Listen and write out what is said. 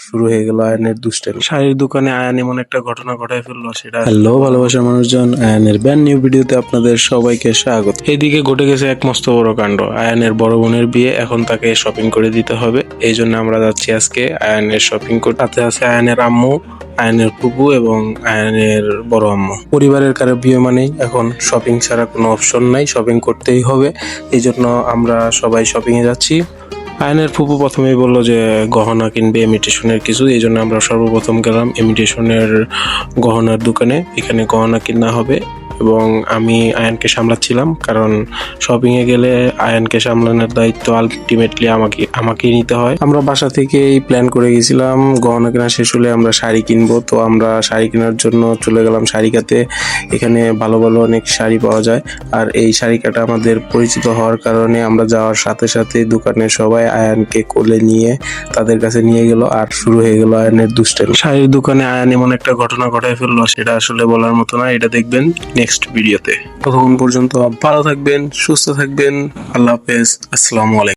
শুরু হয়ে গেল আয়ানের দুষ্টামি। শাড়ির দোকানে আয়ান এমন একটা ঘটনা ঘটায় ফেললো সেটা। হ্যালো ভালোবাসার মানুষজন, আয়ানের ব্র্যান্ড নিউ ভিডিওতে আপনাদের সবাইকে স্বাগত। এদিকে ঘটে গেছে এক মস্ত বড় কাণ্ড। আয়ানের বড় বোনের বিয়ে, এখন তাকে শপিং করে দিতে হবে। এই জন্য আমরা যাচ্ছি আজকে আয়ানের শপিং করতে। সাথে আছে আয়ানের আম্মু, আয়ানের ফুপু এবং আয়ানের বড় আম্মু। পরিবারের কারো বিয়ে মানেই এখন শপিং ছাড়া কোনো অপশন নাই, শপিং করতেই হবে। এই জন্য আমরা সবাই শপিং এ যাচ্ছি। আয়নের ফুপু প্রথমেই বললো যে গহনা কিনবে ইমিটেশনের কিছু, এই জন্য আমরা সর্বপ্রথম গেলাম ইমিটেশনের গহনার দোকানে। এখানে গহনা কিনা হবে এবং আমি আয়ানকে সামলাচ্ছিলাম, কারণ শপিং এ গেলে আয়ানকে সামলানোর দায়িত্ব আলটিমেটলি আমাকেই নিতে হয়। আমরা বাসা থেকেই প্ল্যান করে গেছিলাম গহনা কেনা শেষ হলে আমরা শাড়ি কিনবো, তো আমরা শাড়ি কেনার জন্য চলে গেলাম শাড়িকাতে। এখানে ভালো ভালো অনেক শাড়ি পাওয়া যায়, আর এই শাড়িকাটা আমাদের পরিচিত হওয়ার কারণে আমরা যাওয়ার সাথে সাথে দোকানের সবাই আয়ানকে কোলে নিয়ে তাদের কাছে নিয়ে গেল, আর শুরু হয়ে গেল আয়ানের দুষ্টামি। শাড়ির দোকানে আয়ান এমন একটা ঘটনা ঘটায় ফেললো সেটা আসলে বলার মতো না, এটা দেখবেন নেক্সট ভিডিওতে। ততক্ষণ পর্যন্ত ভালো থাকবেন, সুস্থ থাকবেন, আল্লাহ হাফেজ, আসসালামু আলাইকুম।